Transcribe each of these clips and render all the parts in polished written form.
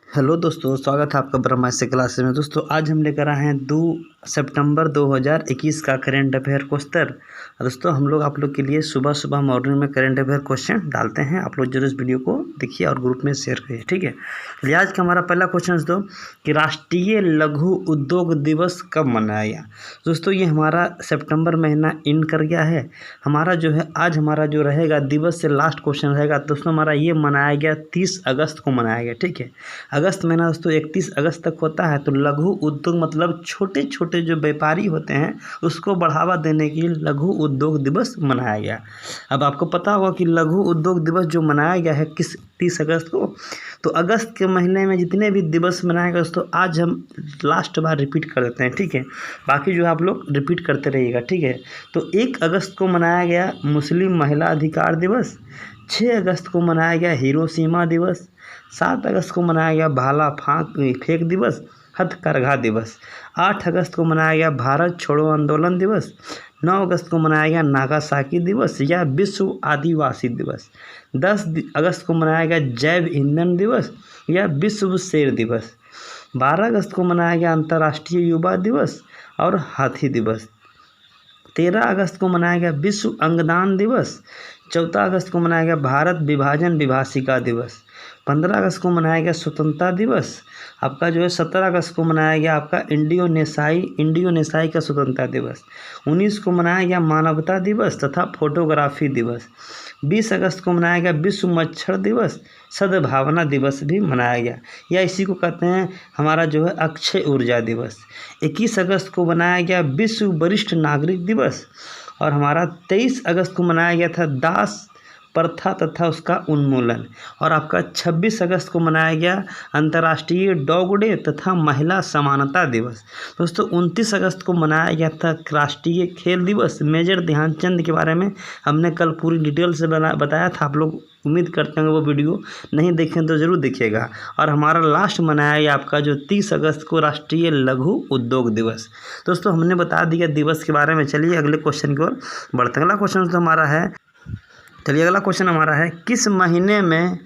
Hello दोस्तों, स्वागत है आपका ब्रह्मा से क्लास में। दोस्तों आज हम लेकर आए हैं 2 सितंबर 2021 का करेंट अफेयर क्वेश्चन। दोस्तों हम लोग आप लोग के लिए सुबह सुबह मॉर्निंग में करेंट अफेयर क्वेश्चन डालते हैं। आप लोग जरूर इस वीडियो को देखिए और ग्रुप में शेयर करिए, ठीक है। चलिए आज का हमारा पहला क्वेश्चन दोस्तों कि राष्ट्रीय लघु उद्योग दिवस कब मनाया गया। दोस्तों ये हमारा सितंबर महीना इन कर गया है। हमारा जो है आज हमारा जो रहेगा दिवस से लास्ट क्वेश्चन रहेगा दोस्तों, हमारा ये मनाया गया 30 अगस्त को मनाया गया, ठीक है। अगस्त महीना दोस्तों 31 अगस्त तक होता है। तो लघु उद्योग मतलब छोटे छोटे जो व्यापारी होते हैं उसको बढ़ावा देने के लिए लघु उद्योग दिवस मनाया गया। अब आपको पता होगा कि लघु उद्योग दिवस जो मनाया गया है किस 30 अगस्त को। तो अगस्त के महीने में जितने भी दिवस मनाया गया दोस्तों आज हम लास्ट बार रिपीट कर देते हैं, ठीक है। बाकी जो है आप लोग रिपीट करते रहिएगा, ठीक है। तो 1 अगस्त को मनाया गया मुस्लिम महिला अधिकार दिवस। 6 अगस्त को मनाया गया हिरोशिमा दिवस। 7 अगस्त को मनाया गया भाला फेंक दिवस, हथकरघा दिवस। 8 अगस्त को मनाया गया भारत छोड़ो आंदोलन दिवस। 9 अगस्त को मनाया गया नागासाकी दिवस या विश्व आदिवासी दिवस। 10 अगस्त को मनाया गया जैव ईंधन दिवस या विश्व शेर दिवस। 12 अगस्त को मनाया गया अंतर्राष्ट्रीय युवा दिवस और हाथी दिवस। 13 अगस्त को मनाया गया विश्व अंगदान दिवस। 14 अगस्त को मनाया गया भारत विभाजन विभाषिका दिवस। 15 अगस्त को मनाया गया स्वतंत्रता दिवस। आपका जो है 17 अगस्त को मनाया गया आपका इंडियोनेशियाई का स्वतंत्रता दिवस। 19 को मनाया गया मानवता दिवस तथा फोटोग्राफी दिवस। 20 अगस्त को मनाया गया विश्व मच्छर दिवस। सद्भावना दिवस भी मनाया गया या इसी को कहते हैं हमारा जो है अक्षय ऊर्जा दिवस। 21 अगस्त को मनाया गया विश्व वरिष्ठ नागरिक दिवस। और हमारा 23 अगस्त को मनाया गया था दास प्रथा तथा उसका उन्मूलन। और आपका 26 अगस्त को मनाया गया अंतर्राष्ट्रीय डॉग डे तथा महिला समानता दिवस। दोस्तों 29 अगस्त को मनाया गया था राष्ट्रीय खेल दिवस। मेजर ध्यानचंद के बारे में हमने कल पूरी डिटेल से बताया था। आप लोग उम्मीद करते हैं वो वीडियो नहीं देखें तो ज़रूर देखिएगा। और हमारा लास्ट मनाया गया आपका जो 30 अगस्त को राष्ट्रीय लघु उद्योग दिवस। दोस्तों हमने बता दिया दिवस के बारे में। चलिए अगले क्वेश्चन की ओर बढ़ते हैं। अगला क्वेश्चन तो हमारा है, चलिए अगला क्वेश्चन हमारा है किस महीने में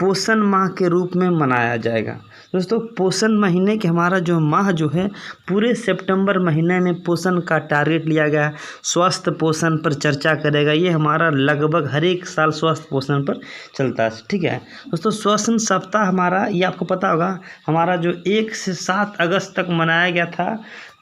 पोषण माह के रूप में मनाया जाएगा। दोस्तों पोषण महीने के हमारा जो माह जो है पूरे सितंबर महीने में पोषण का टारगेट लिया गया। स्वस्थ पोषण पर चर्चा करेगा। ये हमारा लगभग हर एक साल स्वस्थ पोषण पर चलता है, ठीक है। दोस्तों पोषण सप्ताह हमारा ये आपको पता होगा हमारा जो 1 से 7 अगस्त तक मनाया गया था।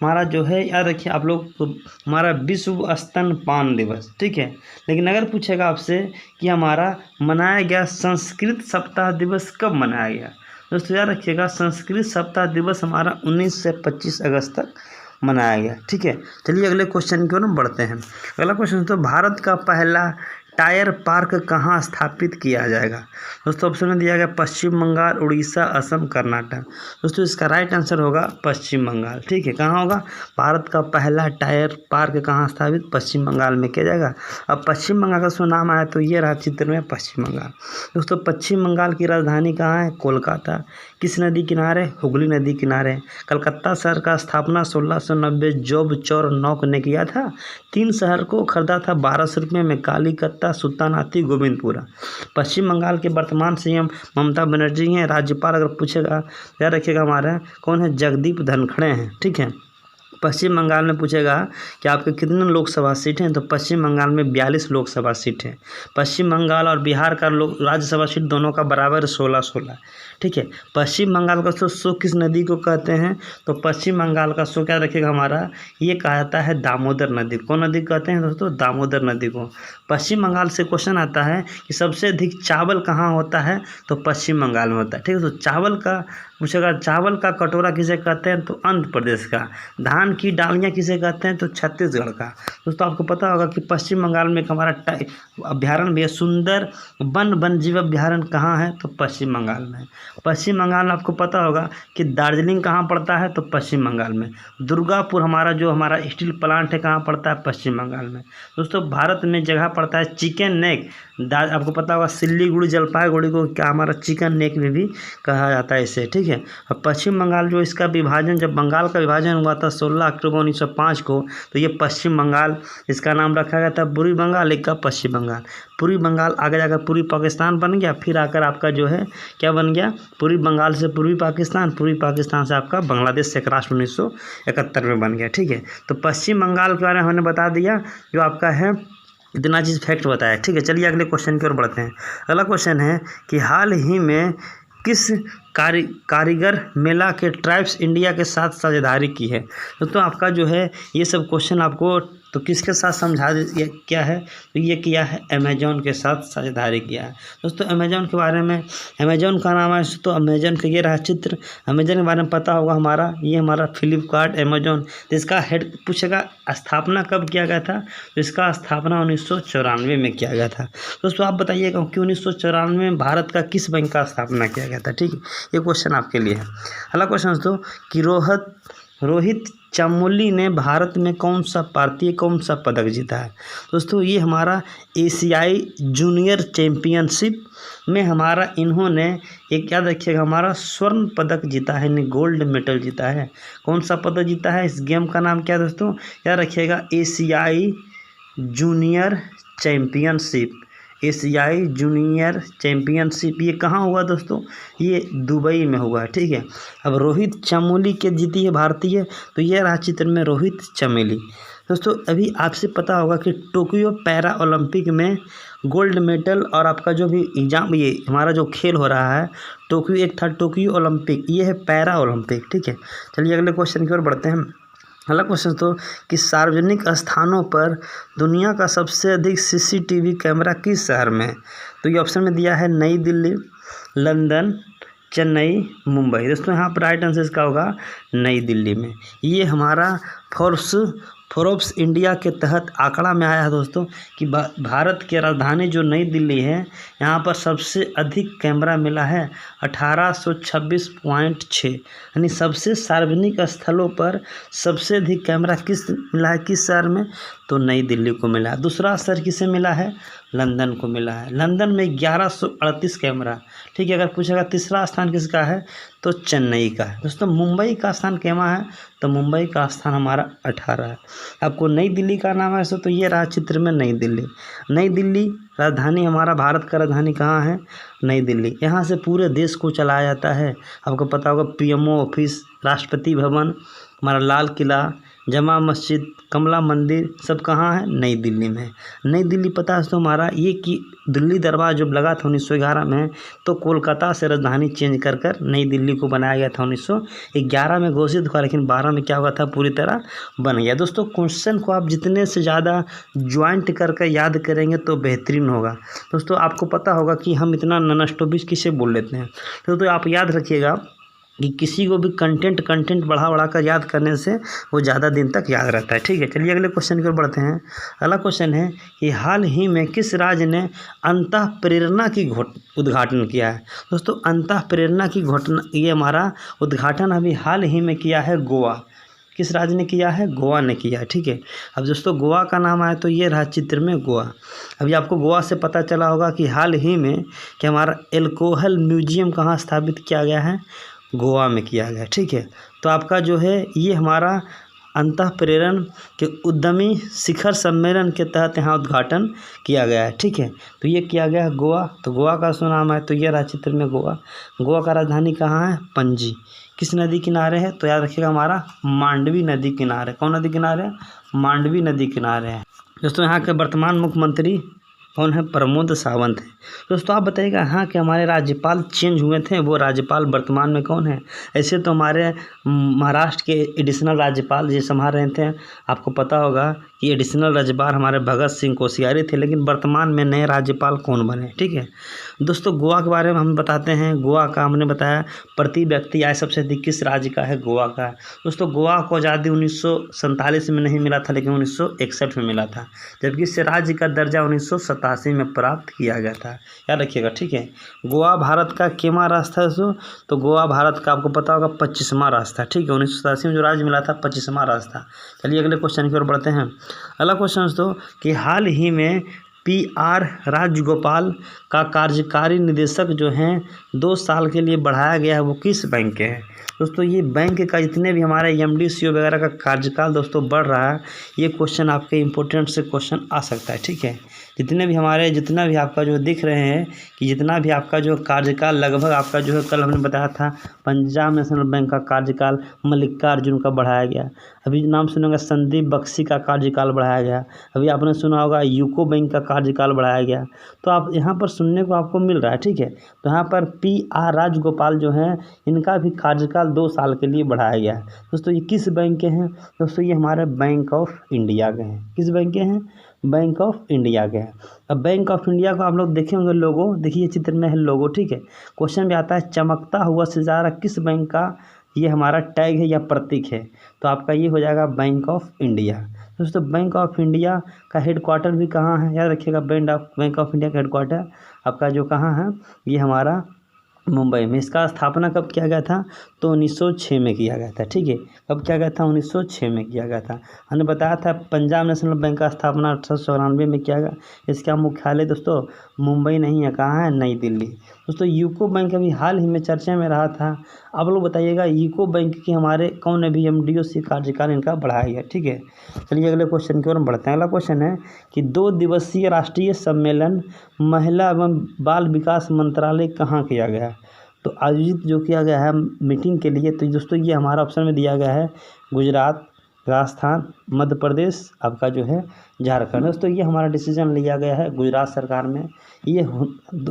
हमारा जो है याद रखिए आप लोग हमारा विश्व स्तनपान दिवस, ठीक है। लेकिन अगर पूछेगा आपसे कि हमारा मनाया गया संस्कृत सप्ताह दिवस कब मनाया गया, दोस्तों याद रखिएगा संस्कृत सप्ताह दिवस हमारा 19 से 25 अगस्त तक मनाया गया, ठीक है। चलिए अगले क्वेश्चन की ओर बढ़ते हैं। अगला क्वेश्चन तो भारत का पहला टायर पार्क कहाँ स्थापित किया जाएगा। दोस्तों ऑप्शन में दिया गया पश्चिम बंगाल, उड़ीसा, असम, कर्नाटक। दोस्तों इसका राइट आंसर होगा पश्चिम बंगाल, ठीक है। कहाँ होगा भारत का पहला टायर पार्क कहाँ स्थापित, पश्चिम बंगाल में किया जाएगा। अब पश्चिम बंगाल का जो नाम आया तो ये रहा चित्र में पश्चिम बंगाल। दोस्तों पश्चिम बंगाल की राजधानी कहाँ है, कोलकाता। किस नदी किनारे, हुगली नदी किनारे। कलकत्ता शहर का स्थापना 1690 जॉब चौर नौक ने किया था। 3 शहर को खरीदा था 1200 रुपये में, कालीकत्ता, सुल्तानाती, गोविंदपुरा। पश्चिम बंगाल के वर्तमान सीएम ममता बनर्जी हैं। राज्यपाल अगर पूछेगा याद रखिएगा हमारा कौन है, जगदीप धनखड़ हैं, ठीक है। पश्चिम बंगाल में पूछेगा कि आपके कितने लोकसभा सीट हैं, तो पश्चिम बंगाल में 42 लोकसभा सीट है। पश्चिम बंगाल और बिहार का राज्यसभा सीट दोनों का बराबर 16-16, ठीक है। पश्चिम बंगाल का सो किस नदी को कहते हैं, तो पश्चिम बंगाल का सो क्या रखिएगा हमारा ये कहा जाता है दामोदर नदी। कौन नदी कहते हैं दोस्तों, दामोदर नदी को। पश्चिम बंगाल से क्वेश्चन आता है कि सबसे अधिक चावल कहाँ होता है, तो पश्चिम बंगाल में होता है, ठीक है। तो चावल का पूछेगा चावल का कटोरा किसे कहते हैं, तो आंध्र प्रदेश का। धान की डालियाँ किसे कहते हैं, तो छत्तीसगढ़ का। दोस्तों आपको पता होगा कि पश्चिम बंगाल में हमारा अभ्यारण्य भी है, सुंदर वन जीव अभ्यारण्य कहाँ है, तो पश्चिम बंगाल में। पश्चिम बंगाल में आपको पता होगा कि दार्जिलिंग कहाँ पड़ता है, तो पश्चिम बंगाल में। दुर्गापुर हमारा जो हमारा स्टील प्लांट है कहाँ पड़ता है, पश्चिम बंगाल में। दोस्तों भारत में जगह पड़ता है चिकन नेक। आपको पता होगा सिल्लीगुड़ी जलपाईगुड़ी को क्या हमारा चिकन नेक में भी कहा जाता है इसे, ठीक है। अब पश्चिम बंगाल जो इसका विभाजन जब बंगाल का विभाजन हुआ था 16 अक्टूबर 1905 को, तो ये पश्चिम बंगाल, इसका नाम रखा गया था पूर्वी बंगाल, एक का पश्चिम बंगाल। पूर्वी बंगाल आगे जाकर पूर्वी पाकिस्तान बन गया, फिर आकर आपका जो है क्या बन गया, पूर्वी बंगाल से पूर्वी पाकिस्तान, पूर्वी पाकिस्तान से आपका बांग्लादेश एक राष्ट्र 1971 में बन गया। ठीक है, तो पश्चिम बंगाल के बारे में हमने बता दिया, जो आपका है इतना चीज़ फैक्ट बताया। ठीक है, चलिए अगले क्वेश्चन की ओर बढ़ते हैं। अगला क्वेश्चन है कि हाल ही में किस कारीगर मेला के ट्राइब्स इंडिया के साथ साझेदारी की है। दोस्तों आपका जो है ये सब क्वेश्चन आपको तो किसके साथ समझा क्या है, तो ये किया है अमेजॉन के साथ साझेदारी किया है। दोस्तों अमेजॉन के बारे में, अमेजॉन का नाम है तो अमेजॉन का ये रहा चित्र। अमेजॉन के बारे में पता होगा हमारा, ये हमारा फ्लिपकार्ट अमेजॉन, तो इसका हेड पूछेगा स्थापना कब किया गया था, तो इसका स्थापना 1994 में किया गया था। दोस्तों आप बताइएगा कि 1994 में भारत का किस बैंक का स्थापना किया गया था। ठीक है, ये क्वेश्चन आपके लिए है। अगला क्वेश्चन दोस्तों कि रोहित चमोली ने भारत में कौन सा पदक जीता है। दोस्तों ये हमारा एशियाई जूनियर चैम्पियनशिप में हमारा इन्होंने एक याद रखिएगा हमारा स्वर्ण पदक जीता है, यानी गोल्ड मेडल जीता है। कौन सा पदक जीता है, इस गेम का नाम क्या है दोस्तों, याद रखिएगा एशियाई जूनियर चैम्पियनशिप। एशियाई जूनियर चैम्पियनशिप ये कहाँ हुआ दोस्तों, ये दुबई में हुआ। ठीक है, अब रोहित चमोली के जीती है भारतीय, तो ये रहा चित्र में रोहित चमोली। दोस्तों अभी आपसे पता होगा कि टोक्यो पैरा ओलंपिक में गोल्ड मेडल और आपका जो भी एग्जाम, ये हमारा जो खेल हो रहा है टोक्यो, एक था टोक्यो ओलंपिक, ये है पैरा ओलंपिक। ठीक है, चलिए अगले क्वेश्चन की ओर बढ़ते हैं। अगला क्वेश्चन तो कि सार्वजनिक स्थानों पर दुनिया का सबसे अधिक सीसीटीवी कैमरा किस शहर में है, तो ये ऑप्शन में दिया है नई दिल्ली, लंदन, चेन्नई, मुंबई। दोस्तों यहाँ पर राइट आंसर इसका होगा नई दिल्ली में। ये हमारा फोर्ब्स इंडिया के तहत आंकड़ा में आया है दोस्तों कि भारत की राजधानी जो नई दिल्ली है, यहाँ पर सबसे अधिक कैमरा मिला है 1826.6, यानी सबसे सार्वजनिक स्थलों पर सबसे अधिक कैमरा किस मिला है, किस शहर में, तो नई दिल्ली को मिला है। दूसरा शहर किसे मिला है, लंदन को मिला है। लंदन में 1138 कैमरा। ठीक है, अगर पूछेगा तीसरा स्थान किसका है, तो चेन्नई का है। दोस्तों मुंबई का स्थान कैमा है, तो मुंबई का स्थान हमारा 18 है। आपको नई दिल्ली का नाम है तो ये रहा चित्र में नई दिल्ली। नई दिल्ली राजधानी, हमारा भारत का राजधानी कहाँ है, नई दिल्ली। यहाँ से पूरे देश को चलाया जाता है। आपको पता होगा पीएमओ ऑफिस, राष्ट्रपति भवन, हमारा लाल किला, जमा मस्जिद, कमला मंदिर सब कहाँ है, नई दिल्ली में। नई दिल्ली पता है तो हमारा ये कि दिल्ली दरबार जब लगा था 1911 में, तो कोलकाता से राजधानी चेंज कर नई दिल्ली को बनाया गया था। 1911 में घोषित हुआ, लेकिन 12 में क्या हुआ था, पूरी तरह बन गया। दोस्तों क्वेश्चन को आप जितने से ज़्यादा ज्वाइंट करके याद करेंगे तो बेहतरीन होगा। दोस्तों आपको पता होगा कि हम इतना ननस्टॉपिक किसे बोल लेते हैं, तो आप याद रखिएगा कि किसी को भी कंटेंट बढ़ा कर याद करने से वो ज़्यादा दिन तक याद रहता है। ठीक है, चलिए अगले क्वेश्चन की ओर बढ़ते हैं। अगला क्वेश्चन है कि हाल ही में किस राज्य ने अंतः प्रेरणा की उद्घाटन किया है। दोस्तों अंतः प्रेरणा की घोषणा, ये हमारा उद्घाटन अभी हाल ही में किया है गोवा। किस राज्य ने किया है, गोवा ने किया है। ठीक है, अब दोस्तों गोवा का नाम आया तो ये रहा चित्र में गोवा। अभी आपको गोवा से पता चला होगा कि हाल ही में कि हमारा एल्कोहल म्यूजियम कहाँ स्थापित किया गया है, गोवा में किया गया। ठीक है, तो आपका जो है ये हमारा अंतः प्रेरण के उद्यमी शिखर सम्मेलन के तहत यहाँ उद्घाटन किया गया है। ठीक है, तो ये किया गया है गोवा। तो गोवा का सुनाम है तो ये रहा चित्र में गोवा। गोवा का राजधानी कहाँ है, पणजी। किस नदी किनारे है, तो याद रखिएगा हमारा मांडवी नदी किनारे। कौन नदी किनारे, मांडवी नदी किनारे है। दोस्तों यहाँ के वर्तमान मुख्यमंत्री कौन है, प्रमोद सावंत है। दोस्तों आप बताइएगा यहाँ के हमारे राज्यपाल चेंज हुए थे, वो राज्यपाल वर्तमान में कौन है। ऐसे तो हमारे महाराष्ट्र के एडिशनल राज्यपाल जो संभाल रहे थे, आपको पता होगा कि एडिशनल राज्यपाल हमारे भगत सिंह कोश्यारी थे, लेकिन वर्तमान में नए राज्यपाल कौन बने। ठीक है, दोस्तों गोवा के बारे में हम बताते हैं। गोवा का हमने बताया प्रति व्यक्ति आय सबसे अधिक किस राज्य का है, गोवा का है। दोस्तों गोवा को आज़ादी 1947 में नहीं मिला था, लेकिन 1961 में मिला था, जबकि इस राज्य का दर्जा 1987 में प्राप्त किया गया था। याद रखिएगा। ठीक है, गोवा भारत का केमा रास्ता है, तो गोवा भारत का आपको पता होगा 25वां रास्ता। ठीक है, 1987 में जो राज्य मिला था 25वां रास्ता। चलिए अगले क्वेश्चन की ओर बढ़ते हैं। अगला क्वेश्चन दोस्तों कि हाल ही में PR राजगोपाल का कार्यकारी निदेशक जो हैं 2 साल के लिए बढ़ाया गया है, वो किस बैंक के हैं? दोस्तों ये बैंक का जितने भी हमारे MD CEO वगैरह का कार्यकाल दोस्तों बढ़ रहा है, ये क्वेश्चन आपके इंपॉर्टेंट से क्वेश्चन आ सकता है। ठीक है, जितना भी आपका जो दिख रहे हैं कि जितना भी आपका जो कार्यकाल लगभग आपका जो है, कल हमने बताया था पंजाब नेशनल बैंक का कार्यकाल मल्लिकार्जुन का बढ़ाया गया। अभी नाम सुनेंगे संदीप बख्शी का कार्यकाल बढ़ाया गया। अभी आपने सुना होगा यूको बैंक का कार्यकाल बढ़ाया गया। तो आप यहाँ पर सुनने को आपको मिल रहा है। ठीक है, तो यहाँ पर PR राजगोपाल जो हैं इनका भी कार्यकाल 2 साल के लिए बढ़ाया गया है। दोस्तों ये किस बैंक के हैं? दोस्तों ये हमारे बैंक ऑफ इंडिया के हैं। किस बैंक के हैं? बैंक ऑफ इंडिया के हैं। अब बैंक ऑफ इंडिया को आप लोग देखे होंगे लोगो, देखिए चित्र में है लोगो। ठीक है, क्वेश्चन भी आता है चमकता हुआ सितारा किस बैंक का ये हमारा टैग है या प्रतीक है? तो आपका ये हो जाएगा बैंक ऑफ इंडिया। दोस्तों बैंक ऑफ इंडिया का हेडक्वार्टर भी कहाँ है? याद रखिएगा, बैंक ऑफ इंडिया का हेडक्वार्टर आपका जो कहाँ है, ये हमारा मुंबई में। इसका स्थापना कब किया गया था? तो 1906 में किया गया था। ठीक है, कब किया गया था? 1906 में किया गया था। हमने बताया था पंजाब नेशनल बैंक का स्थापना 1894 में किया गया। इसका मुख्यालय दोस्तों मुंबई नहीं है, कहाँ है? नई दिल्ली। दोस्तों यूको बैंक अभी हाल ही में चर्चा में रहा था। आप लोग बताइएगा यूको बैंक के हमारे कौन अभी MDO से कार्यकाल इनका बढ़ाया गया। ठीक है, चलिए अगले क्वेश्चन की ओर बढ़ते हैं। अगला क्वेश्चन है कि 2 दिवसीय राष्ट्रीय सम्मेलन महिला एवं बाल विकास मंत्रालय कहाँ किया गया? तो आयोजित जो किया गया है मीटिंग के लिए, तो दोस्तों ये हमारा ऑप्शन में दिया गया है गुजरात, राजस्थान, मध्य प्रदेश, आपका जो है झारखंड। दोस्तों ये हमारा डिसीजन लिया गया है गुजरात सरकार में। ये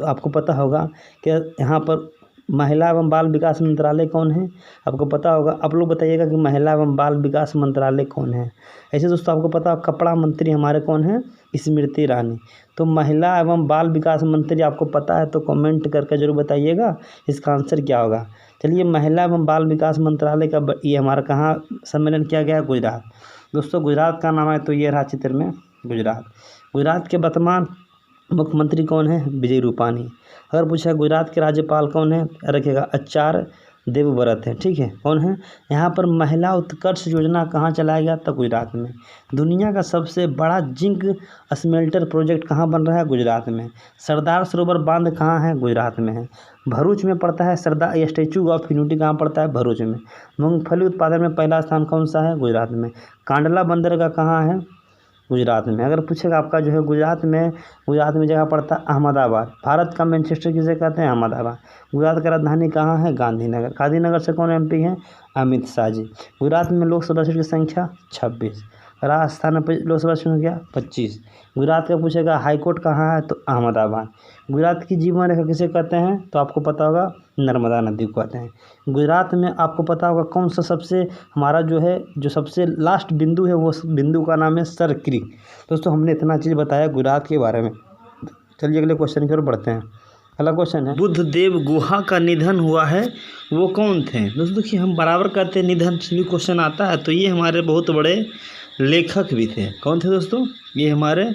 आपको पता होगा कि यहाँ पर महिला एवं बाल विकास मंत्रालय कौन है? आपको पता होगा। आप लोग बताइएगा कि महिला एवं बाल विकास मंत्रालय कौन है? ऐसे दोस्तों आपको पता होगा कपड़ा मंत्री हमारे कौन है? स्मृति ईरानी। तो महिला एवं बाल विकास मंत्री आपको पता है तो कमेंट करके जरूर बताइएगा इसका आंसर क्या होगा। चलिए महिला एवं बाल विकास मंत्रालय का ये हमारा कहाँ सम्मेलन किया गया? गुजरात। दोस्तों गुजरात का नाम है तो ये रहा चित्र में गुजरात। गुजरात के वर्तमान मुख्यमंत्री कौन है? विजय रूपानी। अगर पूछा गुजरात के राज्यपाल कौन है? रखिएगा आचार्य देवव्रत है। ठीक है, कौन है? यहाँ पर महिला उत्कर्ष योजना कहाँ चलाया गया? तो गुजरात में। दुनिया का सबसे बड़ा जिंक स्मेल्टर प्रोजेक्ट कहाँ बन रहा है? गुजरात में। सरदार सरोवर बांध कहाँ है? गुजरात में है। भरूच में पड़ता है। सरदार स्टैचू ऑफ यूनिटी कहाँ पड़ता है? भरूच में। मूंगफली उत्पादन में पहला स्थान कौन सा है? गुजरात में। कांडला बंदरगाह कहाँ है? गुजरात में। अगर पूछेगा आपका जो है गुजरात में जगह पड़ता है अहमदाबाद। भारत का मैनचेस्टर किसे कहते हैं? अहमदाबाद। गुजरात का राजधानी कहाँ है? गांधीनगर। गांधीनगर से कौन MP हैं? अमित शाह जी। गुजरात में लोकसभा सीट की संख्या 26। राजस्थान में लोकसभा सीट की संख्या 25। गुजरात का पूछेगा हाईकोर्ट कहाँ है? तो अहमदाबाद। गुजरात की जीवन रेखा किसे कहते हैं? तो आपको पता होगा नर्मदा नदी को कहते हैं। गुजरात में आपको पता होगा कौन सा सबसे हमारा जो सबसे लास्ट बिंदु है, वो बिंदु का नाम है सर क्रीक। दोस्तों हमने इतना चीज़ बताया गुजरात के बारे में। चलिए अगले क्वेश्चन की ओर बढ़ते हैं। अगला क्वेश्चन है बुद्धदेव गुहा का निधन हुआ है, वो कौन थे? दोस्तों देखिए हम बराबर कहते हैं निधन से भी क्वेश्चन आता है, तो ये हमारे बहुत बड़े लेखक भी थे। कौन थे दोस्तों? ये हमारे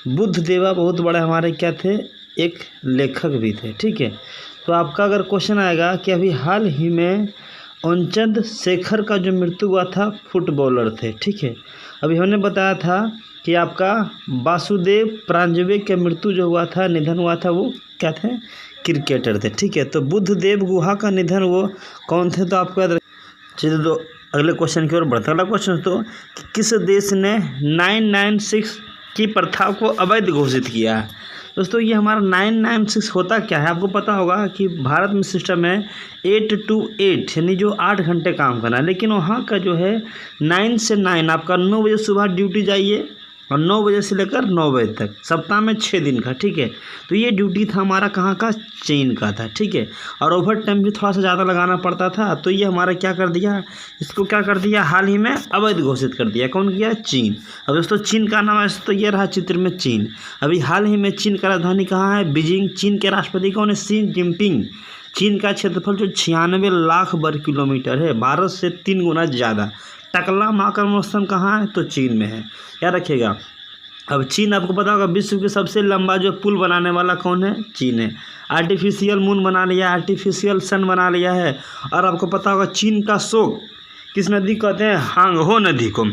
बुद्धदेवा बहुत बड़े हमारे क्या थे? एक लेखक भी थे। ठीक है, तो आपका अगर क्वेश्चन आएगा कि अभी हाल ही में उनचंद शेखर का जो मृत्यु हुआ था फुटबॉलर थे। ठीक है, अभी हमने बताया था कि आपका वासुदेव प्रांजवे के मृत्यु जो हुआ था, निधन हुआ था, वो क्या थे? क्रिकेटर थे। ठीक है, तो बुद्धदेव गुहा का निधन वो कौन थे? तो आपको याद चलिए तो अगले क्वेश्चन की ओर बढ़ता। अगला क्वेश्चन तो किस देश ने 996 की प्रथा को अवैध घोषित किया है? दोस्तों ये हमारा 996 होता क्या है? आपको पता होगा कि भारत में सिस्टम है 8 to 8 यानी जो 8 घंटे काम करना, लेकिन वहाँ का जो है 9 से 9 आपका 9 बजे सुबह ड्यूटी जाइए और 9 बजे से लेकर 9 बजे तक, सप्ताह में 6 दिन का। ठीक है, तो ये ड्यूटी था हमारा कहाँ का? चीन का था। ठीक है, और ओवर टाइम भी थोड़ा सा ज़्यादा लगाना पड़ता था, तो ये हमारा क्या कर दिया, इसको क्या कर दिया, हाल ही में अवैध घोषित कर दिया। कौन किया? चीन। अब दोस्तों चीन का नाम है तो ये रहा चित्र में चीन। अभी हाल ही में चीन का राजधानी कहाँ है? बीजिंग। चीन के राष्ट्रपति कौन है? Xi Jinping. चीन का क्षेत्रफल जो 96 लाख वर्ग किलोमीटर है, भारत से 3 गुना ज़्यादा। टकला महाकाल स्थान कहाँ है? तो चीन में है, याद रखिएगा। अब चीन आपको पता होगा विश्व के सबसे लंबा जो पुल बनाने वाला कौन है? चीन है। आर्टिफिशियल मून बना लिया, आर्टिफिशियल सन बना लिया है। और आपको पता होगा चीन का शोक किस नदी कहते हैं? हांगहो नदी को।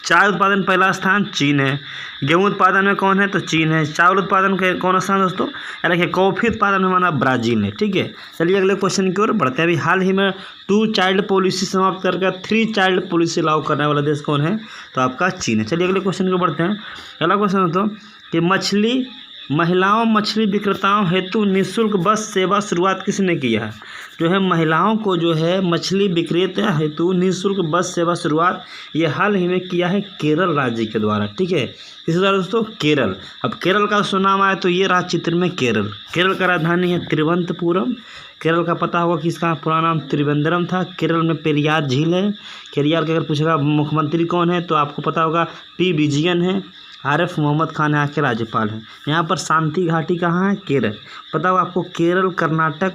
चाय उत्पादन पहला स्थान चीन है। गेहूं उत्पादन में कौन है? तो चीन है। चावल उत्पादन के कौन स्थान दोस्तों? देखिए कॉफ़ी उत्पादन में हमारा ब्राज़ील है। ठीक है, चलिए अगले क्वेश्चन की ओर बढ़ते हैं। अभी हाल ही में 2 चाइल्ड पॉलिसी समाप्त करके 3 चाइल्ड पॉलिसी लागू करने वाला देश कौन है? तो आपका चीन है। चलिए अगले क्वेश्चन की ओर बढ़ते हैं। अगला क्वेश्चन दोस्तों कि महिलाओं मछली विक्रेताओं हेतु निःशुल्क बस सेवा शुरुआत किसने किया है? जो है महिलाओं को जो है मछली विक्रेता हेतु निःशुल्क बस सेवा शुरुआत ये हाल ही में किया है केरल राज्य के द्वारा। ठीक है, इसी द्वारा दोस्तों केरल। अब केरल का सुनाम आया तो ये रहा चित्र में केरल। केरल का राजधानी है तिरुवनंतपुरम। केरल का पता होगा कि इसका पूरा नाम त्रिवेंद्रम था। केरल में पेरियार झील है। केरियार के अगर पूछेगा मुख्यमंत्री कौन है तो आपको पता होगा पी विजयन है। आरिफ मोहम्मद खान यहाँ के राज्यपाल हैं। यहाँ पर शांति घाटी कहाँ है? केरल। पता होगा आपको केरल, कर्नाटक,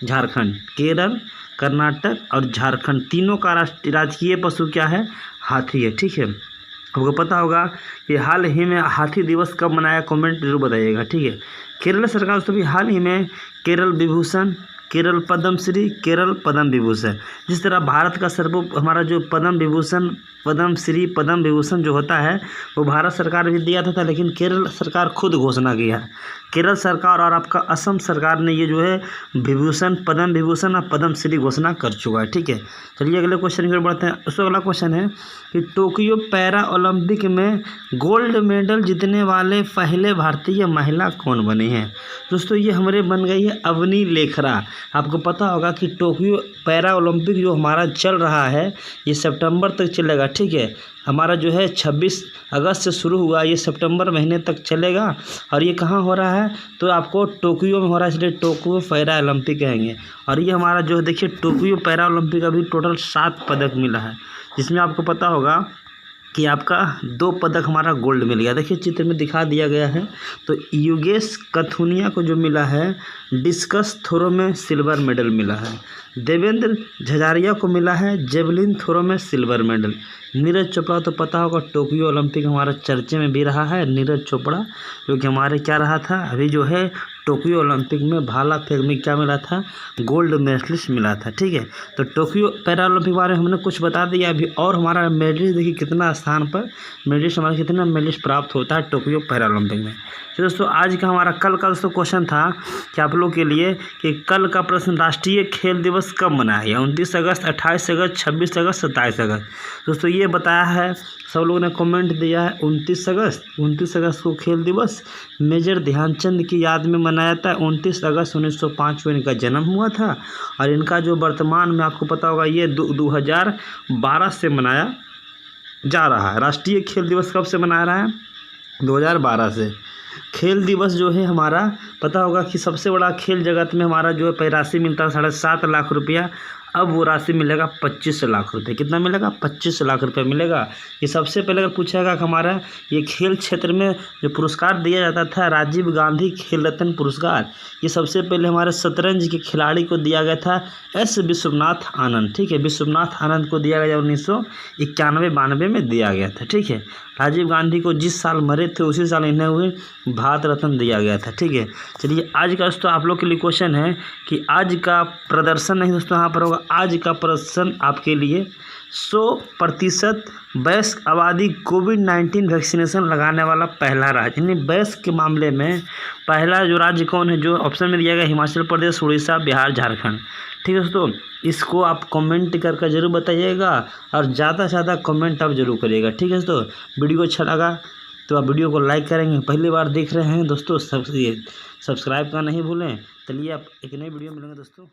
झारखंड। केरल, कर्नाटक और झारखंड तीनों का राजकीय पशु क्या है? हाथी है। ठीक है, आपको पता होगा कि हाल ही में हाथी दिवस कब मनाया? कमेंट जरूर बताइएगा। ठीक है, केरल सरकार दोस्तों भी हाल ही में केरल विभूषण, केरल पद्मश्री, केरल पद्म विभूषण, जिस तरह भारत का हमारा जो पद्म विभूषण, पद्मश्री, पद्म विभूषण जो होता है वो भारत सरकार भी दिया था, लेकिन केरल सरकार खुद घोषणा किया है। केरल सरकार और आपका असम सरकार ने ये जो है विभूषण, पद्म विभूषण और पद्मश्री घोषणा कर चुका है। ठीक है, चलिए अगले क्वेश्चन की ओर बढ़ते हैं। उसका अगला क्वेश्चन है कि टोक्यो पैरा ओलंपिक में गोल्ड मेडल जीतने वाले पहले भारतीय महिला कौन बनी है? दोस्तों ये हमारे बन गई है अवनी लेखरा। आपको पता होगा कि टोक्यो पैरा ओलंपिक जो हमारा चल रहा है ये सितंबर तक चलेगा। ठीक है, हमारा जो है 26 अगस्त से शुरू हुआ, ये सितंबर महीने तक चलेगा। और ये कहाँ हो रहा है? तो आपको टोक्यो में हो रहा है, इसलिए टोक्यो पैरा ओलंपिक कहेंगे। और ये हमारा जो है देखिए टोक्यो पैरा ओलंपिक अभी टोटल 7 पदक मिला है, जिसमें आपको पता होगा कि आपका 2 पदक हमारा गोल्ड मिल गया। देखिए चित्र में दिखा दिया गया है। तो योगेश कथुनिया को जो मिला है डिस्कस थ्रो में सिल्वर मेडल मिला है। देवेंद्र झझारिया को मिला है जेवलिन थ्रो में सिल्वर मेडल। नीरज चोपड़ा तो पता होगा टोक्यो ओलंपिक हमारा चर्चे में भी रहा है। नीरज चोपड़ा जो कि हमारे क्या रहा था अभी जो है टोक्यो ओलंपिक में भाला फेंक में क्या मिला था? गोल्ड मेडलिस्ट मिला था। ठीक है, तो टोक्यो पैरा ओलंपिक के बारे में हमने कुछ बता दिया अभी। और हमारा मेडलिस्ट देखिए कितना स्थान पर मेडलिस्ट हमारा कितना मेडलिस्ट प्राप्त होता है टोक्यो पैरा ओलंपिक में। तो दोस्तों आज का हमारा कल का दोस्तों क्वेश्चन था कि आप लोग के लिए कि कल का प्रश्न राष्ट्रीय खेल दिवस कब मनाया गया? 29 अगस्त, 28 अगस्त, 26 अगस्त, 27 अगस्त। दोस्तों ये बताया है, सब लोगों ने कमेंट दिया है 29 अगस्त। 29 अगस्त को खेल दिवस मेजर ध्यानचंद की याद में मनाया जाता है। 29 अगस्त 1905 को इनका जन्म हुआ था। और इनका जो वर्तमान में आपको पता होगा ये 2012 से मनाया जा रहा है। राष्ट्रीय खेल दिवस कब से मनाया रहा है? 2012 से। खेल दिवस जो है हमारा पता होगा कि सबसे बड़ा खेल जगत में हमारा जो है राशि मिलता है 7.5 लाख रुपया। अब वो राशि मिलेगा 25 लाख रुपए। कितना मिलेगा? 25 लाख रुपए मिलेगा। ये सबसे पहले अगर पूछेगा कि हमारा ये खेल क्षेत्र में जो पुरस्कार दिया जाता था राजीव गांधी खेल रत्न पुरस्कार, ये सबसे पहले हमारे शतरंज के खिलाड़ी को दिया गया था एस विश्वनाथ आनंद। ठीक है, विश्वनाथ आनंद को दिया गया 1991-92 में दिया गया था। ठीक है, राजीव गांधी को जिस साल मरे थे उसी साल इन्हें हुए भारत रत्न दिया गया था। ठीक है, चलिए आज का दोस्तों आप लोग के लिए क्वेश्चन है कि आज का प्रदर्शन नहीं दोस्तों यहाँ पर होगा। आज का प्रदर्शन आपके लिए 100% वयस्क आबादी कोविड-19 वैक्सीनेशन लगाने वाला पहला राज्य, यानी वयस्क के मामले में पहला जो राज्य कौन है? जो ऑप्शन में दिया गया हिमाचल प्रदेश, उड़ीसा, बिहार, झारखंड। ठीक है दोस्तों, इसको आप कमेंट करके जरूर बताइएगा और ज़्यादा से ज़्यादा कमेंट आप जरूर करिएगा। ठीक है दोस्तों, वीडियो अच्छा लगा तो आप वीडियो को लाइक करेंगे। पहली बार देख रहे हैं दोस्तों सब्सक्राइब करना नहीं भूलें। चलिए आप एक नई वीडियो मिलेंगे दोस्तों।